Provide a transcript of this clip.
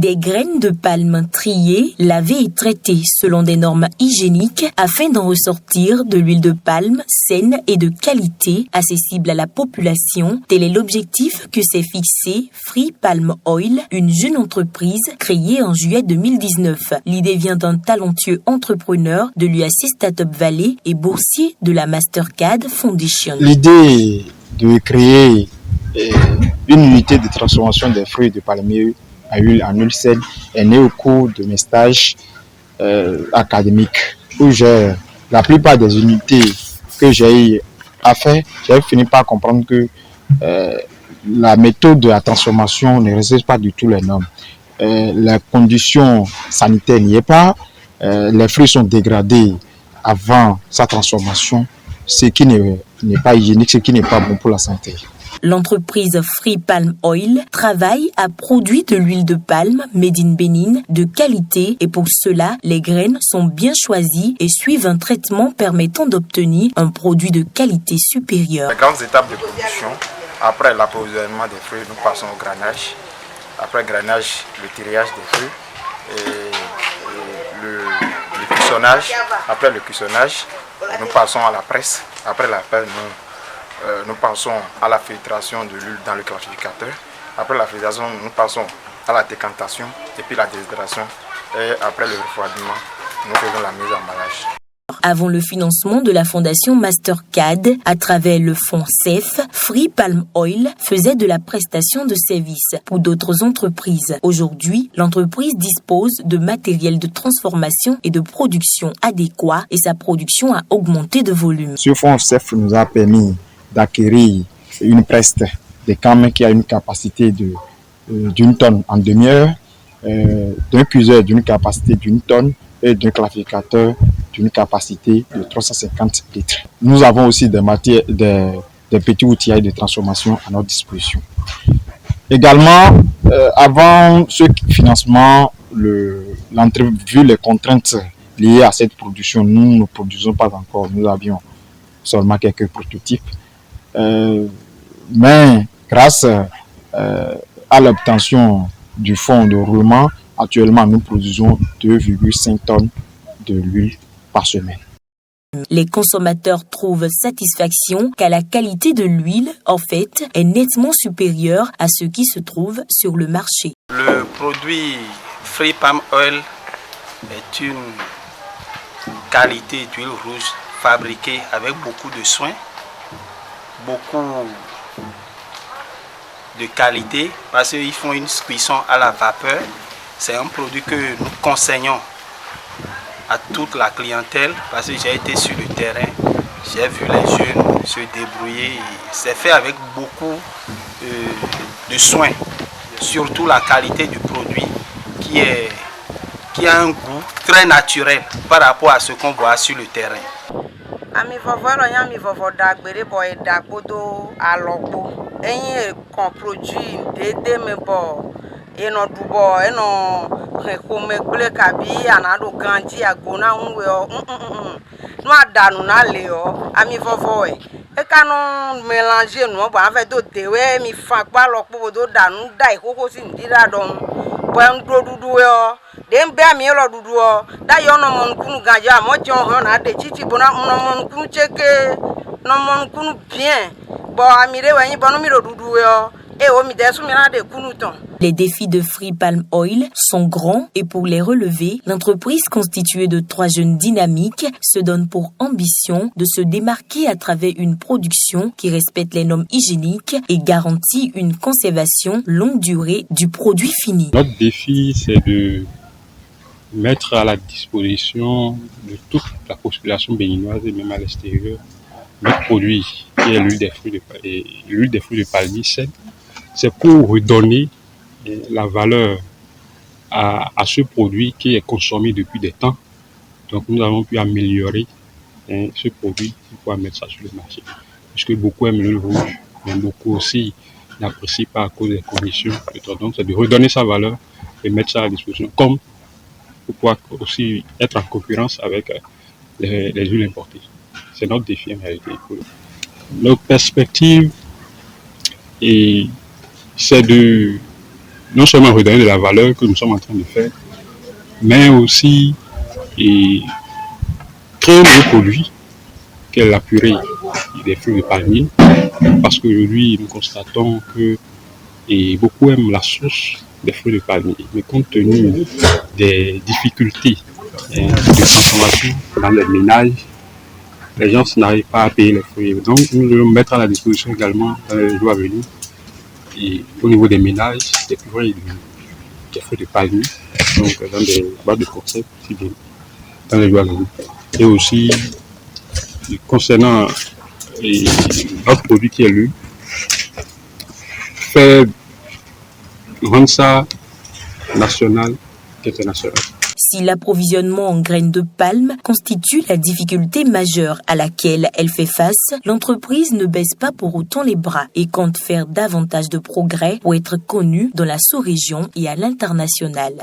Des graines de palme triées, lavées et traitées selon des normes hygiéniques afin d'en ressortir de l'huile de palme saine et de qualité, accessible à la population. Tel est l'objectif que s'est fixé Free Palm Oil, une jeune entreprise créée en juillet 2019. L'idée vient d'un talentueux entrepreneur de l'UAC Startup Valley et boursier de la Mastercard Foundation. L'idée de créer une unité de transformation des fruits de palmier à huile en huile saine est née au cours de mes stages académiques où la plupart des unités que j'ai à faire, j'ai fini par comprendre que la méthode de la transformation ne respecte pas du tout les normes. Les conditions sanitaires n'y est pas, les fruits sont dégradés avant sa transformation, ce qui n'est pas hygiénique, ce qui n'est pas bon pour la santé. L'entreprise Free Palm Oil travaille à produire de l'huile de palme made in Bénin de qualité et pour cela, les graines sont bien choisies et suivent un traitement permettant d'obtenir un produit de qualité supérieure. Les grandes étapes de production, après l'approvisionnement des fruits, nous passons au granage. Après le granage, le tirage des fruits et le cuissonnage. Après le cuissonnage, nous passons à la presse. Après la presse, nous passons à la filtration de l'huile dans le clarificateur. Après la filtration, nous passons à la décantation et puis la déshydratation. Et après le refroidissement, nous faisons la mise en emballage. Avant le financement de la fondation Mastercard, à travers le fonds CEF, Free Palm Oil faisait de la prestation de services pour d'autres entreprises. Aujourd'hui, l'entreprise dispose de matériel de transformation et de production adéquat et sa production a augmenté de volume. Ce fonds CEF nous a permis d'acquérir une presse de canne qui a une capacité d'une tonne en demi-heure, d'un cuiseur d'une capacité d'une tonne et d'un clarificateur d'une capacité de 350 litres. Nous avons aussi des petits outillages de transformation à notre disposition. Également, avant ce financement, vu les contraintes liées à cette production, nous ne produisons pas encore. Nous avions seulement quelques prototypes. Mais grâce à l'obtention du fonds de roulement, actuellement nous produisons 2,5 tonnes de l'huile par semaine. Les consommateurs trouvent satisfaction car la qualité de l'huile, en fait, est nettement supérieure à ce qui se trouve sur le marché. Le produit Free Palm Oil est une qualité d'huile rouge fabriquée avec beaucoup de soins, beaucoup de qualité parce qu'ils font une cuisson à la vapeur. C'est un produit que nous conseillons à toute la clientèle parce que j'ai été sur le terrain, j'ai vu les jeunes se débrouiller. C'est fait avec beaucoup de soins, surtout la qualité du produit qui a un goût très naturel par rapport à ce qu'on voit sur le terrain. Ami vovoro nya mi vovo dagbere boy dagbodo alogbo eyin kon produit dédé me bo eno dubo eno ko me gble kabi anado ganji agbona unwe o no adanu na le o ami vovo e kanu mélanger no bo afa do dewe mi fa pa lopo do danu dai koko si ndira don bo en do dudu o dem be mi lo dudu o da yo no mon kunu ganja mo jon han na de chichi bona no mon kunu cheke no mon kunu bien bo amire wen bo no mi lo dudu o e o mi de su mi na de kunu ton. Les défis de Free Palm Oil sont grands et pour les relever, l'entreprise constituée de 3 jeunes dynamiques se donne pour ambition de se démarquer à travers une production qui respecte les normes hygiéniques et garantit une conservation longue durée du produit fini. Notre défi, c'est de mettre à la disposition de toute la population béninoise et même à l'extérieur notre produit qui est l'huile des fruits de palmier saine. C'est pour redonner la valeur à ce produit qui est consommé depuis des temps. Donc nous avons pu améliorer ce produit pour pouvoir mettre ça sur le marché. Parce que beaucoup aiment l'huile rouge, mais beaucoup aussi n'apprécient pas à cause des conditions. Donc c'est de redonner sa valeur et mettre ça à disposition, comme pour pouvoir aussi être en concurrence avec les huiles importées. C'est notre défi en réalité. Notre perspective, c'est de non seulement redonner de la valeur que nous sommes en train de faire, mais aussi créer un nouveau produit qu'est la purée des fruits de palmier, parce qu'aujourd'hui nous constatons que beaucoup aiment la sauce des fruits de palmier, mais compte tenu des difficultés de consommation dans les ménages, les gens n'arrivent pas à payer les fruits. Donc nous devons mettre à la disposition également dans les jours à venir, au niveau des ménages, des purées des fruits de palmier, donc dans des boîtes de concept, dans les jours à venir. Et aussi, concernant notre produit qui est le faire rendre ça national qu'international. Si l'approvisionnement en graines de palme constitue la difficulté majeure à laquelle elle fait face, l'entreprise ne baisse pas pour autant les bras et compte faire davantage de progrès pour être connue dans la sous-région et à l'international.